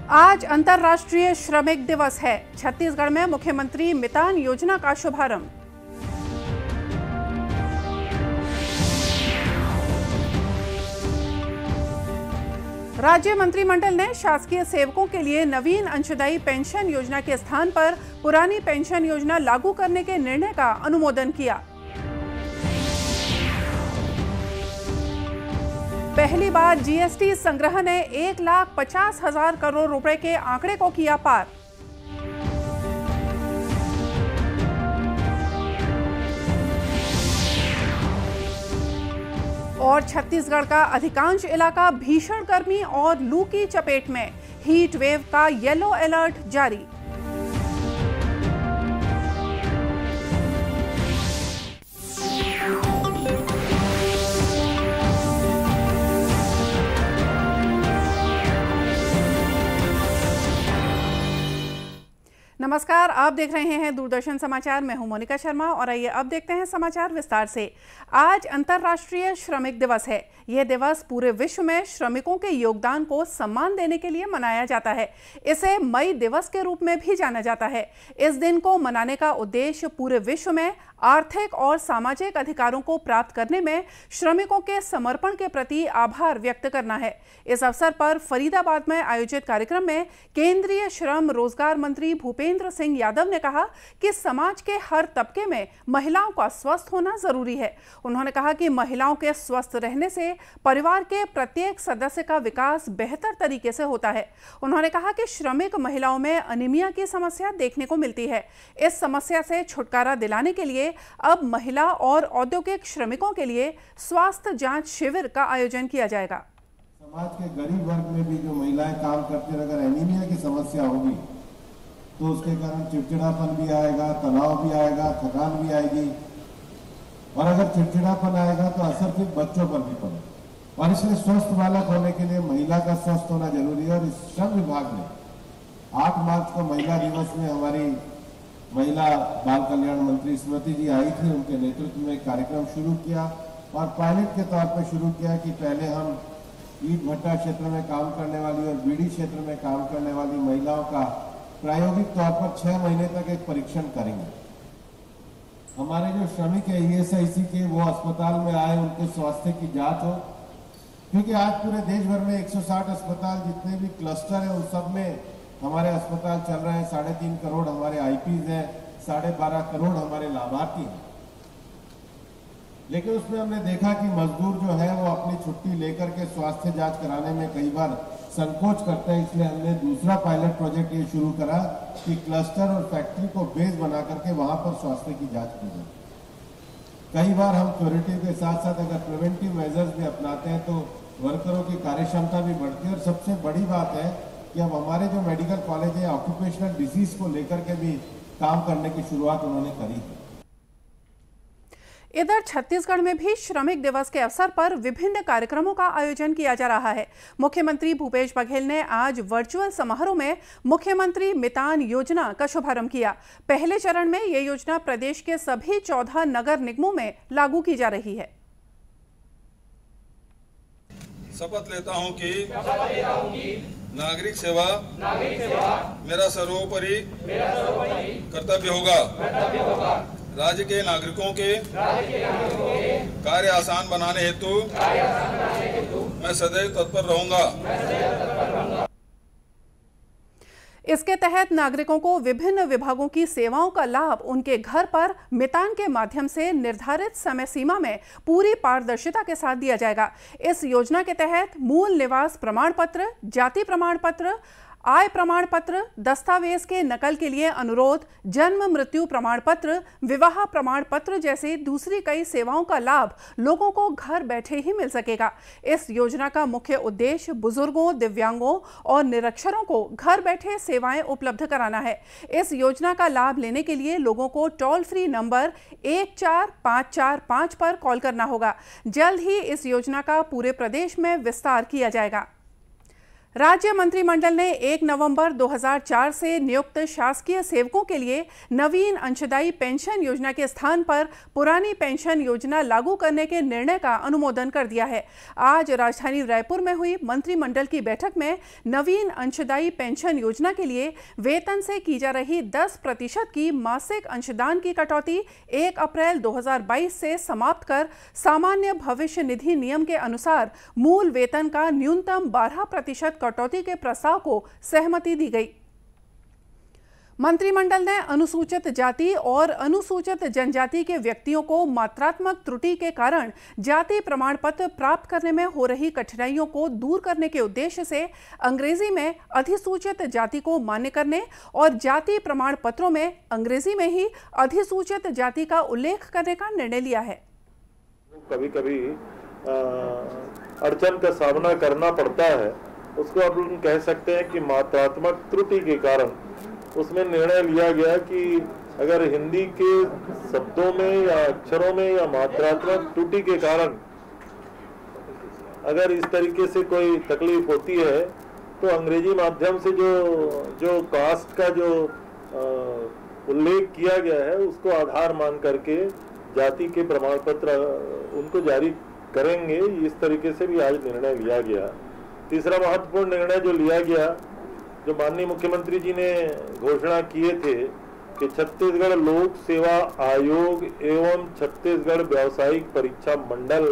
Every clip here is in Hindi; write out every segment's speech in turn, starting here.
आज अंतर्राष्ट्रीय श्रमिक दिवस है। छत्तीसगढ़ में मुख्यमंत्री मितान योजना का शुभारंभ। राज्य मंत्रिमंडल ने शासकीय सेवकों के लिए नवीन अंशदायी पेंशन योजना के स्थान पर पुरानी पेंशन योजना लागू करने के निर्णय का अनुमोदन किया। पहली बार जीएसटी संग्रह ने 1,50,000 करोड़ रुपए के आंकड़े को किया पार। और छत्तीसगढ़ का अधिकांश इलाका भीषण गर्मी और लू की चपेट में, हीट वेव का येलो अलर्ट जारी। नमस्कार, आप देख रहे हैं दूरदर्शन समाचार। मैं हूं मोनिका शर्मा और आइए अब देखते हैं समाचार विस्तार से। आज अंतर्राष्ट्रीय श्रमिक दिवस है। यह दिवस पूरे विश्व में श्रमिकों के योगदान को सम्मान देने के लिए मनाया जाता है। इसे मई दिवस के रूप में भी जाना जाता है। इस दिन को मनाने का उद्देश्य पूरे विश्व में आर्थिक और सामाजिक अधिकारों को प्राप्त करने में श्रमिकों के समर्पण के प्रति आभार व्यक्त करना है। इस अवसर पर फरीदाबाद में आयोजित कार्यक्रम में केंद्रीय श्रम रोजगार मंत्री भूपेंद्र सिंह यादव ने कहा कि समाज के हर तबके में महिलाओं का स्वस्थ होना जरूरी है। उन्होंने कहा कि महिलाओं के स्वस्थ रहने से परिवार के प्रत्येक सदस्य का विकास बेहतर तरीके से होता है। उन्होंने कहा कि श्रमिक महिलाओं में अनीमिया की समस्या देखने को मिलती है। इस समस्या से छुटकारा दिलाने के लिए अब महिला और औद्योगिक श्रमिकों के लिए स्वास्थ्य जांच शिविर का आयोजन किया जाएगा। समाज के गरीब वर्ग में भी जो महिलाएं काम करती हैं, अगर एनीमिया की समस्या होगी तो उसके कारण चिड़चिड़ापन भी आएगा, तनाव भी आएगा, थकान भी आएगी और अगर चिड़चिड़ापन आएगा तो असर फिर बच्चों पर भी पड़े। और इसलिए स्वस्थ बालक होने के लिए महिला का स्वस्थ होना जरूरी है। और इस श्रम विभाग ने 8 मार्च को महिला दिवस में हमारी महिला बाल कल्याण मंत्री स्मृति जी आई थी, उनके नेतृत्व में एक कार्यक्रम शुरू किया और पायलट के तौर पर शुरू किया कि पहले हम ईंट भट्टा क्षेत्र में काम करने वाली और बीड़ी क्षेत्र में काम करने वाली महिलाओं का प्रायोगिक तौर पर 6 महीने तक एक परीक्षण करेंगे। हमारे जो श्रमिक है ईएसआईसी के, वो अस्पताल में आए, उनके स्वास्थ्य की जांच हो, क्योंकि आज पूरे देश भर में 160 अस्पताल जितने भी क्लस्टर है उन सब में हमारे अस्पताल चल रहे हैं। 3.5 करोड़ हमारे आईपीज हैं, 12.5 करोड़ हमारे लाभार्थी हैं। लेकिन उसमें हमने देखा कि मजदूर जो है वो अपनी छुट्टी लेकर के स्वास्थ्य जांच कराने में कई बार संकोच करते हैं। इसलिए हमने दूसरा पायलट प्रोजेक्ट ये शुरू करा कि क्लस्टर और फैक्ट्री को बेस बना करके वहां पर स्वास्थ्य की जांच की जाए। कई बार हम क्यूरेटिव के साथ साथ अगर प्रिवेंटिव मेजर्स भी अपनाते हैं तो वर्करों की कार्यक्षमता भी बढ़ती है। और सबसे बड़ी बात है कि अब हमारे जो मेडिकल कॉलेज है ऑक्यूपेशनल डिजीज को लेकर के भी काम करने की शुरुआत उन्होंने करी है। इधर छत्तीसगढ़ में भी श्रमिक दिवस के अवसर पर विभिन्न कार्यक्रमों का आयोजन किया जा रहा है। मुख्यमंत्री भूपेश बघेल ने आज वर्चुअल समारोह में मुख्यमंत्री मितान योजना का शुभारंभ किया। पहले चरण में यह योजना प्रदेश के सभी 14 नगर निगमों में लागू की जा रही है। शपथ लेता हूं कि नागरिक सेवा मेरा सर्वोपरि कर्तव्य होगा। राज्य के नागरिकों के कार्य आसान बनाने हेतु मैं सदैव तत्पर रहूंगा। इसके तहत नागरिकों को विभिन्न विभागों की सेवाओं का लाभ उनके घर पर मितान के माध्यम से निर्धारित समय सीमा में पूरी पारदर्शिता के साथ दिया जाएगा। इस योजना के तहत मूल निवास प्रमाण पत्र, जाति प्रमाण पत्र, आय प्रमाण पत्र, दस्तावेज के नकल के लिए अनुरोध, जन्म मृत्यु प्रमाण पत्र, विवाह प्रमाण पत्र जैसी दूसरी कई सेवाओं का लाभ लोगों को घर बैठे ही मिल सकेगा। इस योजना का मुख्य उद्देश्य बुजुर्गों, दिव्यांगों और निरक्षरों को घर बैठे सेवाएं उपलब्ध कराना है। इस योजना का लाभ लेने के लिए लोगों को टोल फ्री नंबर 14545 पर कॉल करना होगा। जल्द ही इस योजना का पूरे प्रदेश में विस्तार किया जाएगा। राज्य मंत्रिमंडल ने 1 नवंबर 2004 से नियुक्त शासकीय सेवकों के लिए नवीन अंशदायी पेंशन योजना के स्थान पर पुरानी पेंशन योजना लागू करने के निर्णय का अनुमोदन कर दिया है। आज राजधानी रायपुर में हुई मंत्रिमंडल की बैठक में नवीन अंशदायी पेंशन योजना के लिए वेतन से की जा रही 10% की मासिक अंशदान की कटौती 1 अप्रैल 2022 से समाप्त कर सामान्य भविष्य निधि नियम के अनुसार मूल वेतन का न्यूनतम 12% कटौती के प्रस्ताव को सहमति दी गई। मंत्रिमंडल ने अनुसूचित जाति और अनुसूचित जनजाति के व्यक्तियों को मात्रात्मक त्रुटि के कारण जाति प्रमाण पत्र प्राप्त करने में हो रही कठिनाइयों को दूर करने के उद्देश्य से अंग्रेजी में अधिसूचित जाति को मान्य करने और जाति प्रमाण पत्रों में अंग्रेजी में ही अधिसूचित जाति का उल्लेख करने का निर्णय लिया है। कभी कभी अड़चन का सामना करना पड़ता है, उसको हम कह सकते हैं कि मात्रात्मक त्रुटि के कारण उसमें निर्णय लिया गया कि अगर हिंदी के शब्दों में या अक्षरों में या मात्रात्मक त्रुटि के कारण अगर इस तरीके से कोई तकलीफ होती है तो अंग्रेजी माध्यम से जो कास्ट का जो उल्लेख किया गया है उसको आधार मान करके जाति के प्रमाण पत्र उनको जारी करेंगे। इस तरीके से भी आज निर्णय लिया गया। तीसरा महत्वपूर्ण निर्णय जो लिया गया, जो माननीय मुख्यमंत्री जी ने घोषणा किए थे कि छत्तीसगढ़ लोक सेवा आयोग एवं छत्तीसगढ़ व्यावसायिक परीक्षा मंडल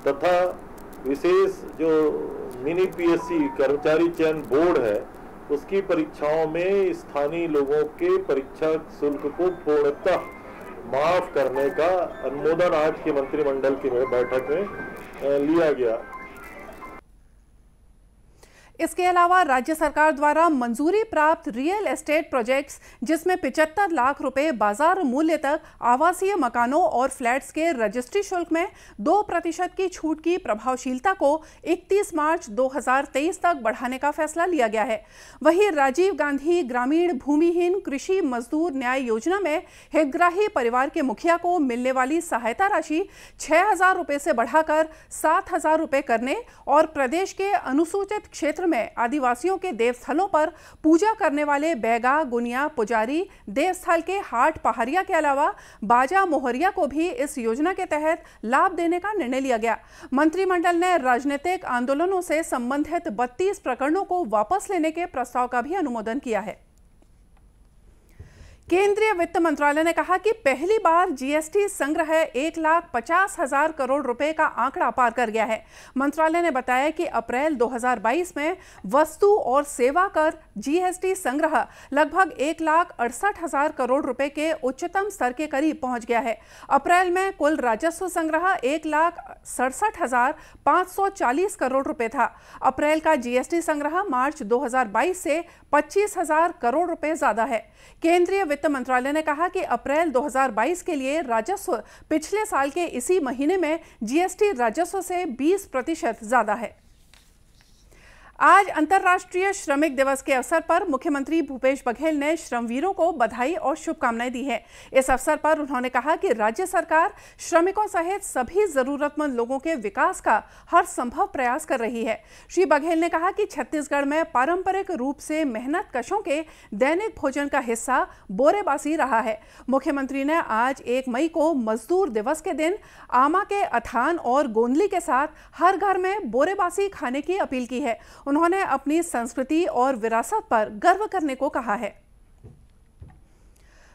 तथा विशेष जो मिनी पीएससी कर्मचारी चयन बोर्ड है उसकी परीक्षाओं में स्थानीय लोगों के परीक्षा शुल्क को पूर्णतः माफ करने का अनुमोदन आज के मंत्रिमंडल की बैठक में लिया गया। इसके अलावा राज्य सरकार द्वारा मंजूरी प्राप्त रियल एस्टेट प्रोजेक्ट्स जिसमें 75 लाख रुपए बाजार मूल्य तक आवासीय मकानों और फ्लैट्स के रजिस्ट्री शुल्क में 2% की छूट की प्रभावशीलता को 31 मार्च 2023 तक बढ़ाने का फैसला लिया गया है। वहीं राजीव गांधी ग्रामीण भूमिहीन कृषि मजदूर न्याय योजना में हितग्राही परिवार के मुखिया को मिलने वाली सहायता राशि 6,000 रुपए से बढ़ाकर 7,000 रुपए करने और प्रदेश के अनुसूचित क्षेत्र में आदिवासियों के देवस्थलों पर पूजा करने वाले बैगा, गुनिया, पुजारी, देवस्थल के हाट पहाड़िया के अलावा बाजा मोहरिया को भी इस योजना के तहत लाभ देने का निर्णय लिया गया। मंत्रिमंडल ने राजनीतिक आंदोलनों से संबंधित 32 प्रकरणों को वापस लेने के प्रस्ताव का भी अनुमोदन किया है। केंद्रीय वित्त मंत्रालय ने कहा कि पहली बार जीएसटी संग्रह 1,50,000 करोड़ रुपए का आंकड़ा पार कर गया है। मंत्रालय ने बताया कि अप्रैल 2022 में वस्तु और सेवा कर जीएसटी संग्रह लगभग 1,68,000 करोड़ रुपए के उच्चतम स्तर के करीब पहुंच गया है। अप्रैल में कुल राजस्व संग्रह 1,67,540 करोड़ रुपए था। अप्रैल का जीएसटी संग्रह मार्च 2022 से 25,000 करोड़ रुपए ज्यादा है। केंद्रीय वित्त मंत्रालय ने कहा कि अप्रैल 2022 के लिए राजस्व पिछले साल के इसी महीने में जीएसटी राजस्व से 20% ज्यादा है। आज अंतर्राष्ट्रीय श्रमिक दिवस के अवसर पर मुख्यमंत्री भूपेश बघेल ने श्रमवीरों को बधाई और शुभकामनाएं दी हैं। इस अवसर पर उन्होंने कहा कि राज्य सरकार श्रमिकों सहित सभी जरूरतमंद लोगों के विकास का हर संभव प्रयास कर रही है। श्री बघेल ने कहा कि छत्तीसगढ़ में पारंपरिक रूप से मेहनत कशों के दैनिक भोजन का हिस्सा बोरेबासी रहा है। मुख्यमंत्री ने आज 1 मई को मजदूर दिवस के दिन आमा के अथान और गोंदली के साथ हर घर में बोरेबासी खाने की अपील की है। उन्होंने अपनी संस्कृति और विरासत पर गर्व करने को कहा है।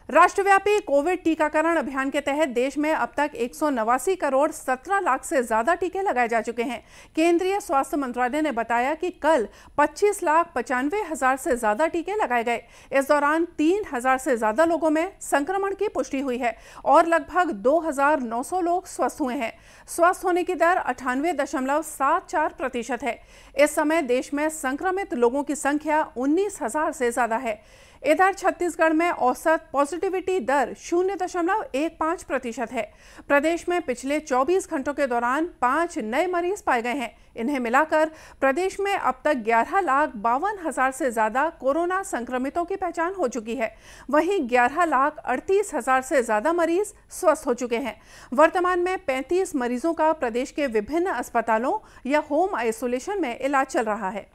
राष्ट्रव्यापी कोविड टीकाकरण अभियान के तहत देश में अब तक 189 करोड़ 17 लाख से ज्यादा टीके लगाए जा चुके हैं। केंद्रीय स्वास्थ्य मंत्रालय ने बताया कि कल 25,95,000 से ज्यादा टीके लगाए गए। इस दौरान 3,000 से ज्यादा लोगों में संक्रमण की पुष्टि हुई है और लगभग 2,900 लोग स्वस्थ हुए हैं। स्वस्थ होने की दर 98.74% है। इस समय देश में संक्रमित लोगों की संख्या 19,000 से ज्यादा है। इधर छत्तीसगढ़ में औसत पॉजिटिविटी दर 0.15% है। प्रदेश में पिछले 24 घंटों के दौरान 5 नए मरीज पाए गए हैं। इन्हें मिलाकर प्रदेश में अब तक 11,52,000 से ज्यादा कोरोना संक्रमितों की पहचान हो चुकी है। वहीं 11,38,000 से ज्यादा मरीज स्वस्थ हो चुके हैं। वर्तमान में 35 मरीजों का प्रदेश के विभिन्न अस्पतालों या होम आइसोलेशन में इलाज चल रहा है।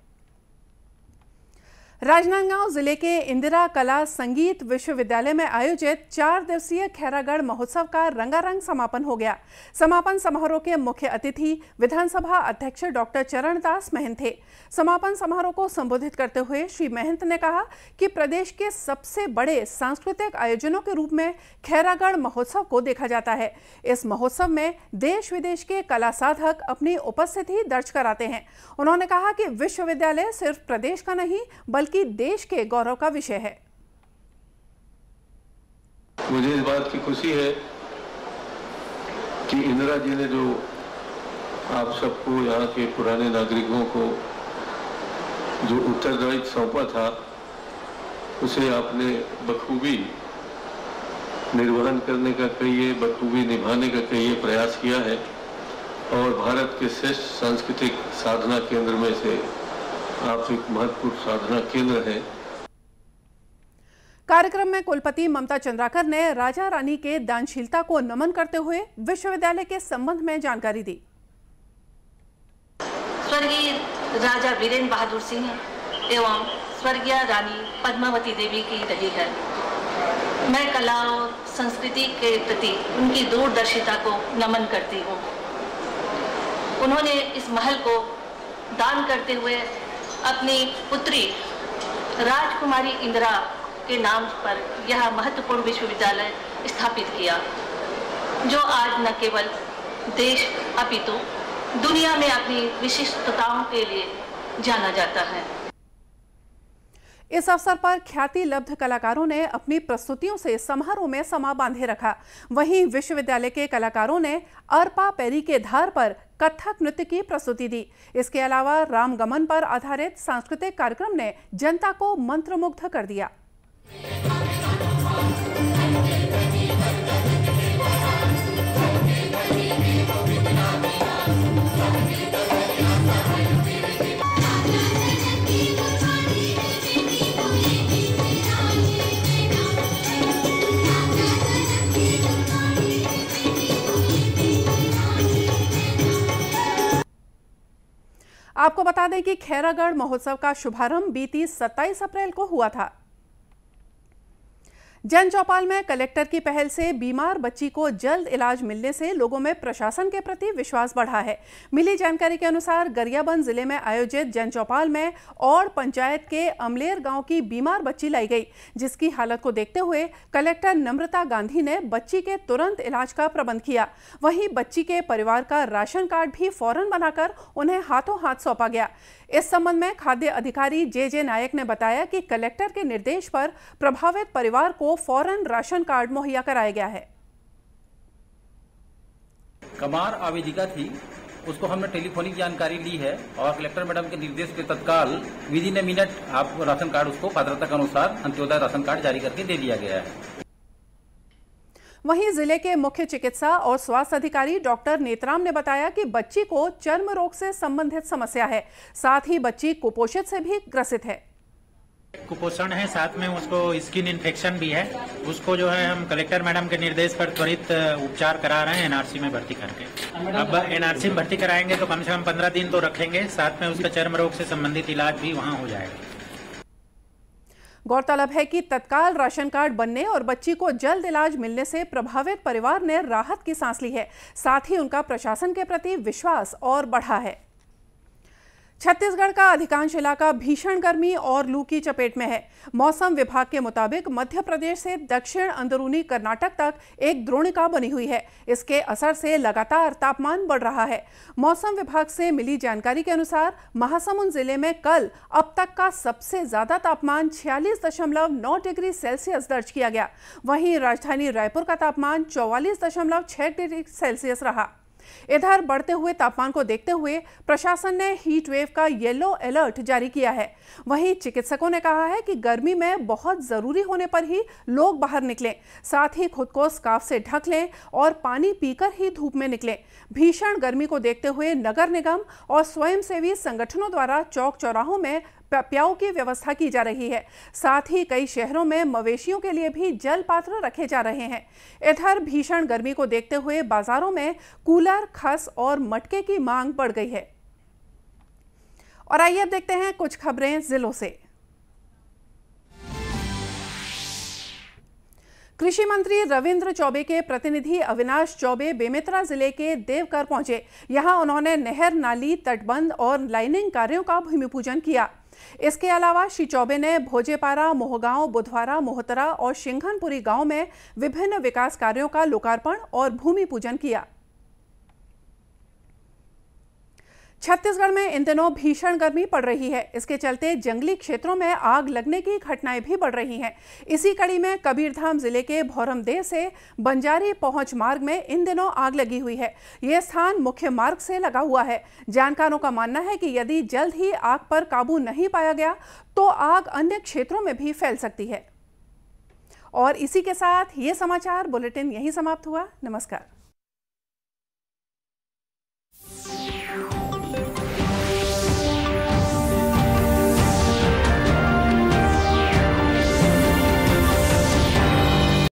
राजनांदगांव जिले के इंदिरा कला संगीत विश्वविद्यालय में आयोजित 4 दिवसीय खैरागढ़ महोत्सव का रंगारंग समापन हो गया। समापन समारोह के मुख्य अतिथि विधानसभा अध्यक्ष डॉक्टर चरणदास महंत थे। समापन समारोह को संबोधित करते हुए श्री महंत ने कहा कि प्रदेश के सबसे बड़े सांस्कृतिक आयोजनों के रूप में खैरागढ़ महोत्सव को देखा जाता है। इस महोत्सव में देश विदेश के कला साधक अपनी उपस्थिति दर्ज कराते हैं। उन्होंने कहा कि विश्वविद्यालय सिर्फ प्रदेश का नहीं बल्कि देश के गौरव का विषय है। मुझे इस बात की खुशी है कि इंदिरा जी ने जो आप सबको, यहाँ के पुराने नागरिकों को जो उत्तरदायित्व सौंपा था उसे आपने बखूबी निर्वहन करने का कहिए, बखूबी निभाने का कहिए प्रयास किया है और भारत के श्रेष्ठ सांस्कृतिक साधना केंद्र में से आप एक महत्वपूर्ण साधना केंद्र है। कार्यक्रम में कुलपति ममता चंद्राकर ने राजा रानी के दानशीलता को नमन करते हुए विश्वविद्यालय के संबंध में जानकारी दी। स्वर्गीय राजा वीरेंद्र बहादुर सिंह एवं स्वर्गीय रानी पद्मावती देवी की रही है। मैं कला और संस्कृति के प्रति उनकी दूरदर्शिता को नमन करती हूँ। उन्होंने इस महल को दान करते हुए अपनी पुत्री राजकुमारी इंदिरा के नाम पर यह महत्वपूर्ण विश्वविद्यालय स्थापित किया, जो आज न केवल देश अपितु दुनिया में अपनी विशिष्टताओं के लिए जाना जाता है। इस अवसर पर ख्याति लब्ध कलाकारों ने अपनी प्रस्तुतियों से समारोह में समा बांधे रखा। वहीं विश्वविद्यालय के कलाकारों ने अरपा पैरी के धार पर कथक नृत्य की प्रस्तुति दी। इसके अलावा रामगमन पर आधारित सांस्कृतिक कार्यक्रम ने जनता को मंत्रमुग्ध कर दिया। आपको बता दें कि खैरागढ़ महोत्सव का शुभारंभ बीती 27 अप्रैल को हुआ था। जन चौपाल में कलेक्टर की पहल से बीमार बच्ची को जल्द इलाज मिलने से लोगों में प्रशासन के प्रति विश्वास बढ़ा है। मिली जानकारी के अनुसार गरियाबंद जिले में आयोजित जन चौपाल में और पंचायत के अमलेर गांव की बीमार बच्ची लाई गई, जिसकी हालत को देखते हुए कलेक्टर नम्रता गांधी ने बच्ची के तुरंत इलाज का प्रबंध किया। वहीं बच्ची के परिवार का राशन कार्ड भी फौरन बनाकर उन्हें हाथों हाथ सौंपा गया। इस संबंध में खाद्य अधिकारी जे नायक ने बताया कि कलेक्टर के निर्देश पर प्रभावित परिवार को फौरन राशन कार्ड मुहैया कराया गया है। कमार आवेदिका थी, उसको हमने टेलीफोनिक जानकारी ली है और कलेक्टर मैडम के निर्देश पे तत्काल विद इन ए मिनट आप राशन कार्ड उसको पात्रता के अनुसार अंत्योदय राशन कार्ड जारी करके दे दिया गया है। वहीं जिले के मुख्य चिकित्सा और स्वास्थ्य अधिकारी डॉक्टर नेत्राम ने बताया कि बच्ची को चर्म रोग से संबंधित समस्या है, साथ ही बच्ची कुपोषित से भी ग्रसित है। कुपोषण है, साथ में उसको स्किन इन्फेक्शन भी है। उसको जो है हम कलेक्टर मैडम के निर्देश पर त्वरित उपचार करा रहे हैं एनआरसी में भर्ती करके। अब एनआरसी में भर्ती कराएंगे तो कम से कम 15 दिन तो रखेंगे, साथ में उसका चर्म रोग से संबंधित इलाज भी वहाँ हो जाएगा। गौरतलब है कि तत्काल राशन कार्ड बनने और बच्ची को जल्द इलाज मिलने से प्रभावित परिवार ने राहत की सांस ली है, साथ ही उनका प्रशासन के प्रति विश्वास और बढ़ा है। छत्तीसगढ़ का अधिकांश इलाका भीषण गर्मी और लू की चपेट में है। मौसम विभाग के मुताबिक मध्य प्रदेश से दक्षिण अंदरूनी कर्नाटक तक एक द्रोणिका बनी हुई है। इसके असर से लगातार तापमान बढ़ रहा है। मौसम विभाग से मिली जानकारी के अनुसार महासमुंद जिले में कल अब तक का सबसे ज्यादा तापमान 46.9 डिग्री सेल्सियस दर्ज किया गया। वहीं राजधानी रायपुर का तापमान 44.6 डिग्री सेल्सियस रहा। इधर बढ़ते हुए तापमान को देखते हुए प्रशासन ने हीट वेव का येलो अलर्ट जारी किया है। वहीं चिकित्सकों ने कहा है कि गर्मी में बहुत जरूरी होने पर ही लोग बाहर निकलें, साथ ही खुद को स्कार्फ से ढक लें और पानी पीकर ही धूप में निकलें। भीषण गर्मी को देखते हुए नगर निगम और स्वयंसेवी संगठनों द्वारा चौक चौराहों में प्याऊ की व्यवस्था की जा रही है। साथ ही कई शहरों में मवेशियों के लिए भी जल पात्र रखे जा रहे हैं। इधर भीषण गर्मी को देखते हुए बाजारों में कूलर, खस और मटके की मांग बढ़ गई है। और आइए अब देखते हैं कुछ खबरें जिलों से। कृषि मंत्री रविंद्र चौबे के प्रतिनिधि अविनाश चौबे बेमेतरा जिले के देवकर पहुंचे। यहां उन्होंने नहर, नाली, तटबंध और लाइनिंग कार्यों का भूमि पूजन किया। इसके अलावा श्री चौबे ने भोजेपारा, मोहगांव, बुधवारा, मोहतरा और सिंघनपुरी गांव में विभिन्न विकास कार्यों का लोकार्पण और भूमि पूजन किया। छत्तीसगढ़ में इन दिनों भीषण गर्मी पड़ रही है। इसके चलते जंगली क्षेत्रों में आग लगने की घटनाएं भी बढ़ रही हैं। इसी कड़ी में कबीरधाम जिले के भौरमदेह से बंजारी पहुंच मार्ग में इन दिनों आग लगी हुई है। यह स्थान मुख्य मार्ग से लगा हुआ है। जानकारों का मानना है कि यदि जल्द ही आग पर काबू नहीं पाया गया तो आग अन्य क्षेत्रों में भी फैल सकती है। और इसी के साथ ये समाचार बुलेटिन यहीं समाप्त हुआ। नमस्कार।